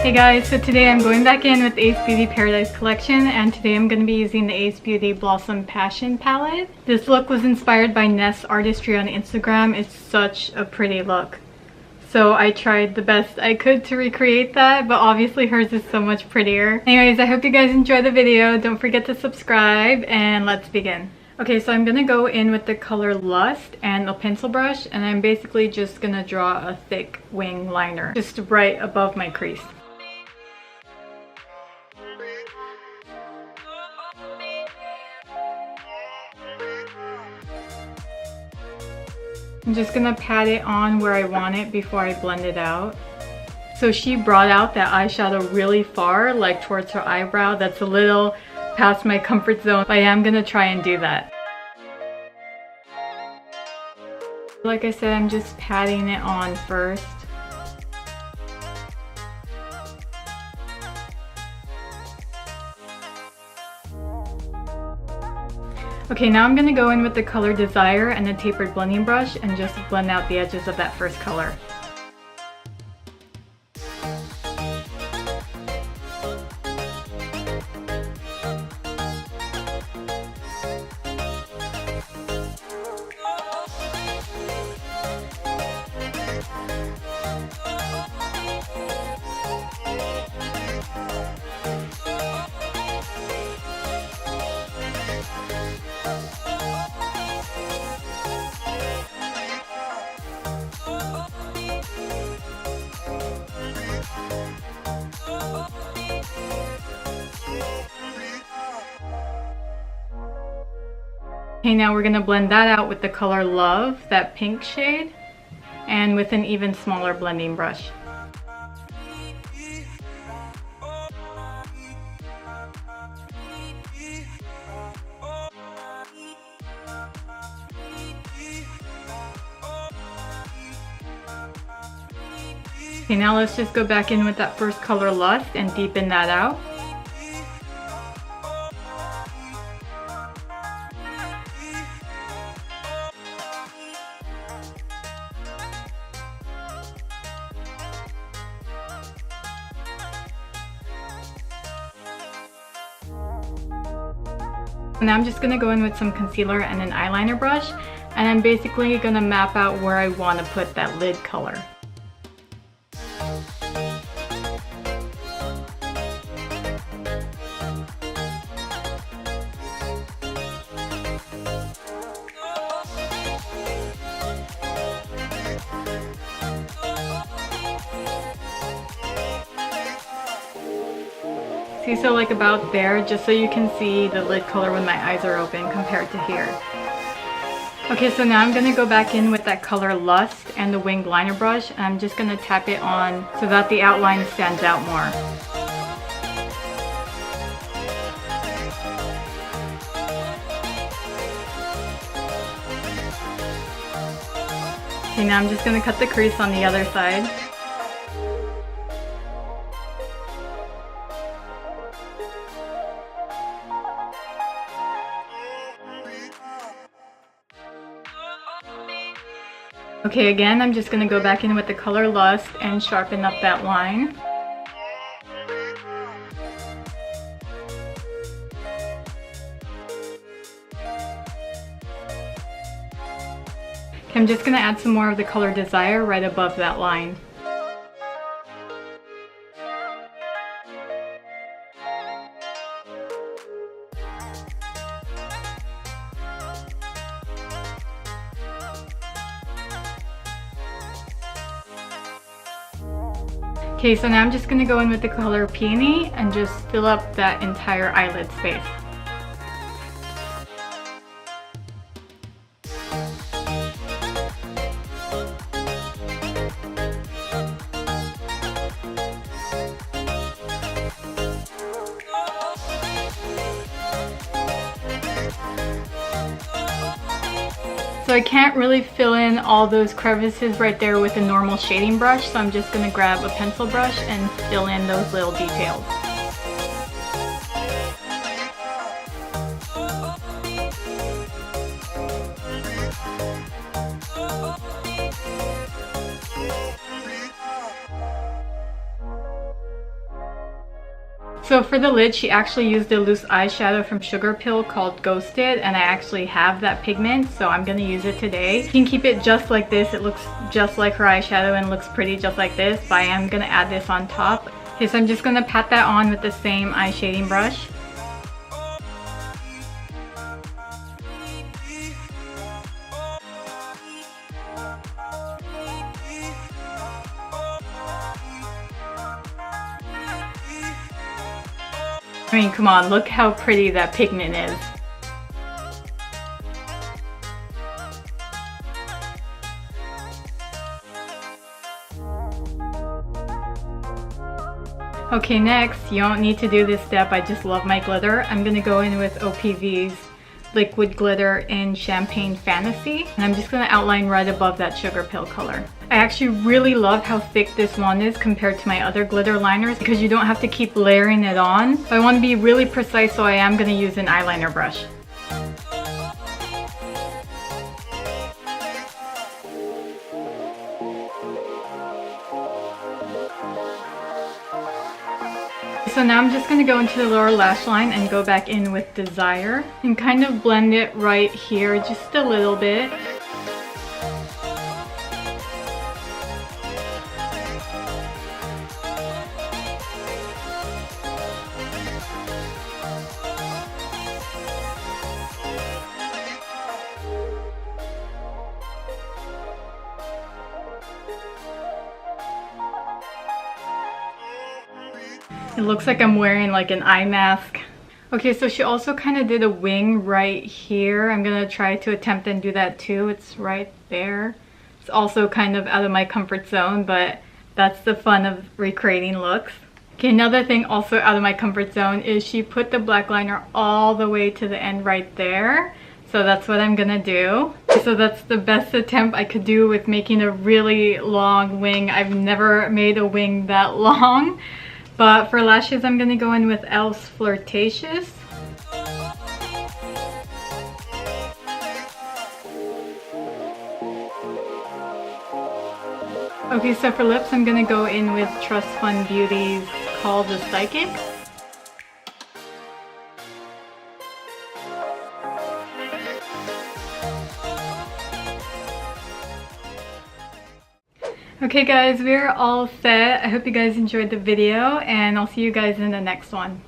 Hey guys, so today I'm going back in with Ace Beauty Paradise Collection, and today I'm going to be using the Ace Beauty Blossom Passion palette. This look was inspired by Ness Artistry on Instagram. It's such a pretty look. So I tried the best I could to recreate that, but obviously hers is so much prettier. Anyways, I hope you guys enjoy the video. Don't forget to subscribe, and let's begin. Okay, so I'm going to go in with the color Lust and a pencil brush, and I'm basically just going to draw a thick wing liner just right above my crease. I'm just gonna pat it on where I want it before I blend it out. So she brought out that eyeshadow really far, like towards her eyebrow. That's a little past my comfort zone, but I am gonna try and do that. Like I said, I'm just patting it on first. Okay, now I'm going to go in with the color Desire and a tapered blending brush and just blend out the edges of that first color. Okay, now we're going to blend that out with the color Love, that pink shade, and with an even smaller blending brush. Okay, now let's just go back in with that first color Lust and deepen that out. Now I'm just going to go in with some concealer and an eyeliner brush, and I'm basically going to map out where I want to put that lid color. See, so like about there, just so you can see the lid color when my eyes are open compared to here. Okay, so now I'm going to go back in with that color Lust and the winged liner brush, and I'm just going to tap it on so that the outline stands out more. Okay, now I'm just going to cut the crease on the other side. Okay, again, I'm just going to go back in with the color Lust and sharpen up that line. Okay, I'm just going to add some more of the color Desire right above that line. Okay, so now I'm just going to go in with the color Peony and just fill up that entire eyelid space. So I can't really fill in all those crevices right there with a normal shading brush, so I'm just going to grab a pencil brush and fill in those little details. So for the lid, she actually used a loose eyeshadow from Sugarpill called Ghosted, and I actually have that pigment, so I'm gonna use it today. You can keep it just like this. It looks just like her eyeshadow and looks pretty just like this, but I am gonna add this on top. Okay, so I'm just gonna pat that on with the same eye shading brush. I mean, come on, look how pretty that pigment is. Okay, next, you don't need to do this step. I just love my glitter. I'm gonna go in with OPV's liquid glitter in Champagne Fantasy, and I'm just gonna outline right above that Sugarpill color. I actually really love how thick this one is compared to my other glitter liners because you don't have to keep layering it on. But I want to be really precise, so I am gonna use an eyeliner brush. So now I'm just going to go into the lower lash line and go back in with Desire and kind of blend it right here just a little bit. It looks like I'm wearing like an eye mask. Okay, so she also kind of did a wing right here. I'm gonna try to attempt and do that too. It's right there. It's also kind of out of my comfort zone, but that's the fun of recreating looks. Okay, another thing also out of my comfort zone is she put the black liner all the way to the end right there. So that's what I'm gonna do. So that's the best attempt I could do with making a really long wing. I've never made a wing that long. But for lashes, I'm gonna go in with e.l.f.'s Flirtatious. Okay, so for lips, I'm gonna go in with Trust Fund Beauty's Call the Psychic. Okay guys, we're all set. I hope you guys enjoyed the video, and I'll see you guys in the next one.